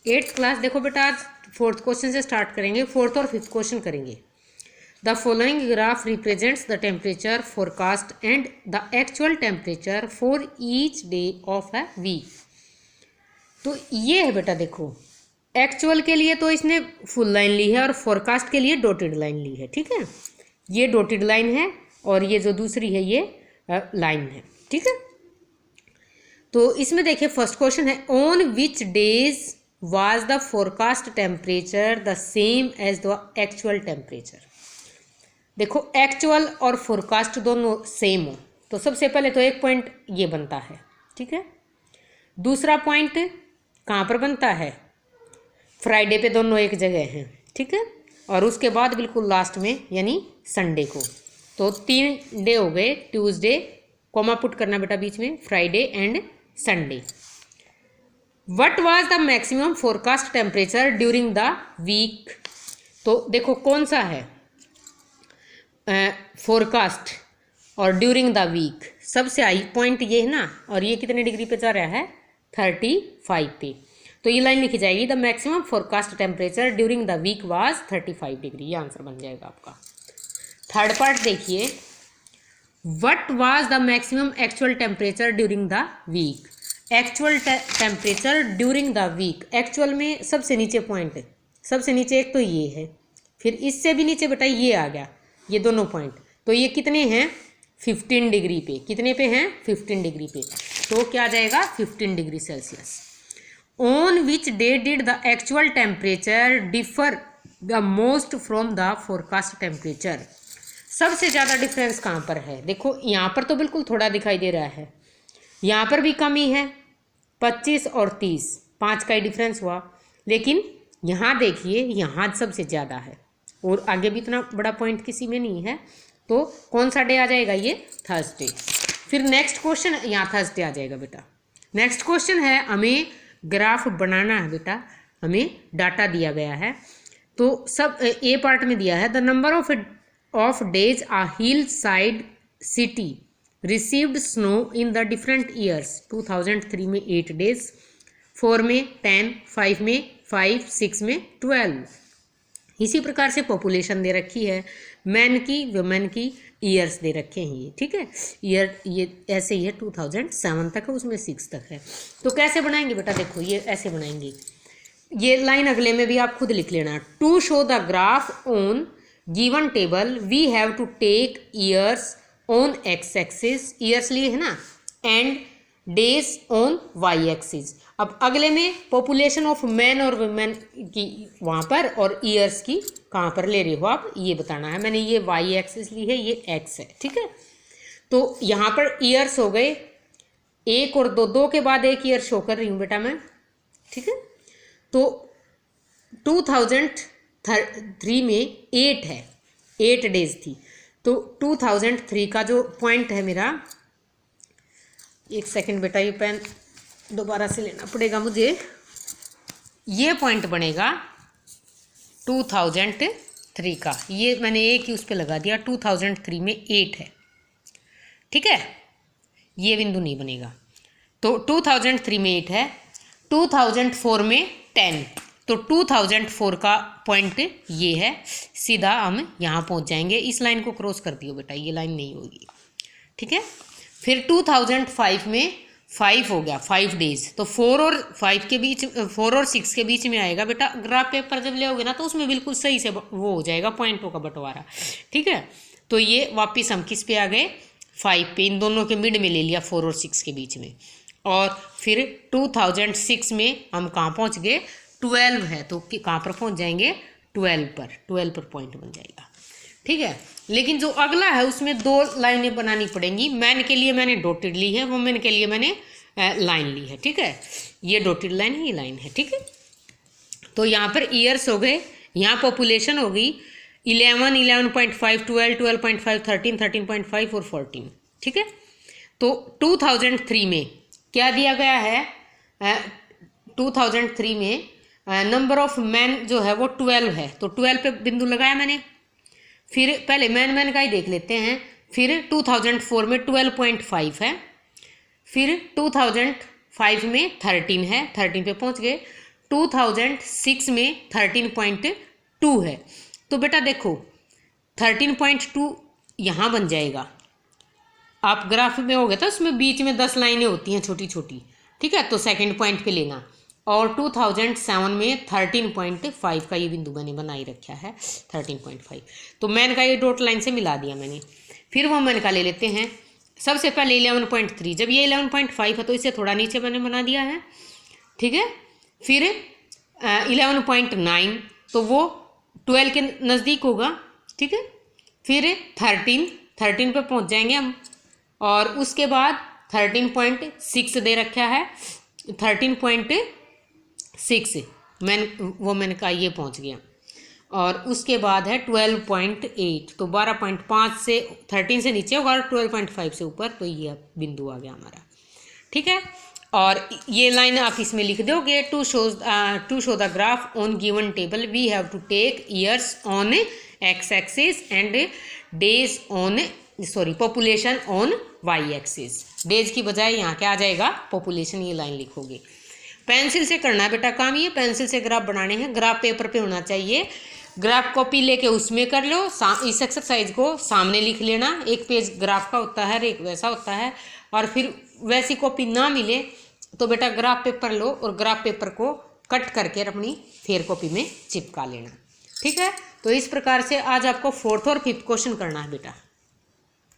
8th class. देखो बेटा आज 4th क्वेश्चन से स्टार्ट करेंगे, 4th और 5th क्वेश्चन करेंगे। The following graph represents the temperature forecast and the actual temperature for each day of a week. तो ये है बेटा, देखो एक्चुअल के लिए तो इसने फुल लाइन ली है और फोरकास्ट के लिए डॉटेड लाइन ली है। ठीक है, ये डॉटेड लाइन है और ये जो दूसरी है ये लाइन है। ठीक है, तो इसमें देखिए फर्स्ट क्वेश्चन है on which days was the forecast temperature the same as the actual temperature. देखो एक्चुअल और फोरकास्ट दोनों सेम हो तो सबसे पहले तो एक पॉइंट ये बनता है। ठीक है, दूसरा पॉइंट कहाँ पर बनता है, फ्राइडे पे दोनों एक जगह हैं। ठीक है, और उसके बाद बिल्कुल लास्ट में यानी संडे को। तो 3 डे हो गए, ट्यूसडे कोमा पुट करना बेटा बीच में, Friday and Sunday. What was the maximum forecast temperature during the week. तो देखो कौन सा है फोरकास्ट और ड्यूरिंग द वीक, सबसे हाई पॉइंट ये है ना, और ये कितने डिग्री पे जा रहा है 35 पे। तो ये लाइन लिखी जाएगी the maximum forecast temperature during the week was 35 degree, ये आंसर बन जाएगा आपका। थर्ड पार्ट देखिए, what was the maximum actual temperature during the week. Actual temperature during the week, actual में सबसे नीचे पॉइंट है, सबसे नीचे एक तो ये है, फिर इससे भी नीचे बेटा ये आ गया, ये दोनों पॉइंट। तो ये कितने हैं 15 डिग्री पे, कितने पे हैं 15 डिग्री पे। तो क्या आ जाएगा 15 degree Celsius. On which day did the actual temperature differ the most from the forecast temperature. सबसे ज़्यादा डिफरेंस कहाँ पर है, देखो यहाँ पर तो बिल्कुल थोड़ा दिखाई दे रहा है, यहाँ पर भी कमी है 25 और 30, 5 का ही डिफरेंस हुआ। लेकिन यहाँ देखिए यहाँ सबसे ज़्यादा है और आगे भी इतना बड़ा पॉइंट किसी में नहीं है। तो कौन सा डे आ जाएगा, ये थर्सडे। फिर नेक्स्ट क्वेश्चन, यहाँ थर्सडे आ जाएगा बेटा। नेक्स्ट क्वेश्चन है, हमें ग्राफ बनाना है बेटा, हमें डाटा दिया गया है। तो सब ए पार्ट में दिया है the number of days a hill side city received snow in the different years. 2003 में 8 डेज, 4 में 10, 5 में 5, 6 में 12। इसी प्रकार से पॉपुलेशन दे रखी है, मैन की वुमेन की, ईयर्स दे रखे हैं ये। ठीक है, ईयर ये ऐसे ही है 2007 तक है, उसमें 6 तक है। तो कैसे बनाएंगे बेटा, देखो ये ऐसे बनाएंगे, ये लाइन अगले में भी आप खुद लिख लेना। To show the graph on given table we have to take years on x axis, years लिए है ना, and days on y axis. अब अगले में पॉपुलेशन ऑफ मैन और वुमेन की वहाँ पर और ईयर्स की कहाँ पर ले रहे हो आप, ये बताना है। मैंने ये वाई एक्सिस ली है, ये एक्स है। ठीक है, तो यहाँ पर ईयर्स हो गए 1 और 2, 2 के बाद एक ईयर शो कर रही हूँ बेटा मैं। ठीक है, तो 2003 में 8 है, 8 डेज थी। तो 2003 का जो पॉइंट है मेरा, एक सेकंड बेटा ये पेन दोबारा से लेना पड़ेगा मुझे, ये पॉइंट बनेगा 2003 का, ये मैंने एक ही उस पर लगा दिया। 2003 में 8 है, ठीक है, ये बिंदु नहीं बनेगा। तो 2003 में 8 है, 2004 में 10, तो 2004 का पॉइंट ये है, सीधा हम यहाँ पहुँच जाएंगे। इस लाइन को क्रॉस कर दियो बेटा, ये लाइन नहीं होगी। ठीक है, फिर 2005 में 5 हो गया, 5 डेज। तो 4 और 5 के बीच, 4 और 6 के बीच में आएगा बेटा। ग्राफ पेपर जब ले ना तो उसमें बिल्कुल सही से वो हो जाएगा पॉइंटों का बंटवारा। ठीक है, तो ये वापिस हम किस पे आ गए, 5 पे, इन दोनों के मिड में ले लिया 4 और 6 के बीच में। और फिर 2006 में हम कहाँ पहुँच गए, 12 है, तो कहाँ पर पहुँच जाएंगे 12 पर पॉइंट बन जाएगा। ठीक है, लेकिन जो अगला है उसमें 2 लाइनें बनानी पड़ेंगी। मैन के लिए मैंने डॉटेड ली है, वुमेन के लिए मैंने लाइन ली है। ठीक है, ये डॉटेड लाइन है, ये लाइन है। ठीक है, तो यहाँ पर ईयर्स हो गए, यहाँ पॉपुलेशन हो गई 11, 11.5, 12, 12.5, 13, 13.5 और 14। ठीक है, तो 2003 में क्या दिया गया है, 2003 में नंबर ऑफ मैन जो है वो 12 है, तो 12 पे बिंदु लगाया मैंने। फिर पहले मैन का ही देख लेते हैं। फिर 2004 में 12.5 है, फिर 2005 में 13 है, 13 पे पहुंच गए। 2006 में 13.2 है। तो बेटा देखो 13.2 यहाँ बन जाएगा। आप ग्राफ में हो गया था, उसमें बीच में 10 लाइनें होती हैं छोटी छोटी, ठीक है, तो सेकंड पॉइंट पे लेना। और 2007 में 13.5 का ये बिंदु मैंने बना ही रखा है 13.5। तो मैंने का ये डॉट लाइन से मिला दिया मैंने। फिर वो मैंने का ले लेते हैं सबसे पहले 11.3। जब ये 11.5 है तो इसे थोड़ा नीचे मैंने बना दिया है, ठीक है। फिर 11.9 तो वो 12 के नज़दीक होगा, ठीक है। फिर 13 पे पहुंच जाएंगे हम। और उसके बाद 13.6 दे रखा है, 13.6 मैंने कहा ये पहुंच गया। और उसके बाद है 12.8, तो 12.5 से 13 से नीचे होगा और 12.5 से ऊपर, तो ये बिंदु आ गया हमारा, ठीक है। और ये लाइन आप इसमें लिख दोगे, to show the graph on given table we have to take years on x axis and days on population on y axis. Days की बजाय यहाँ क्या आ जाएगा, पॉपुलेशन, ये लाइन लिखोगे। पेंसिल से करना है बेटा काम, ये पेंसिल से ग्राफ बनाने हैं। ग्राफ पेपर पे होना चाहिए, ग्राफ कॉपी लेके उसमें कर लो। इस एक्सरसाइज को सामने लिख लेना, एक पेज ग्राफ का होता है, एक वैसा होता है। और फिर वैसी कॉपी ना मिले तो बेटा ग्राफ पेपर लो और ग्राफ पेपर को कट करके अपनी फेयर कॉपी में चिपका लेना, ठीक है। तो इस प्रकार से आज आपको 4th और 5th क्वेश्चन करना है बेटा।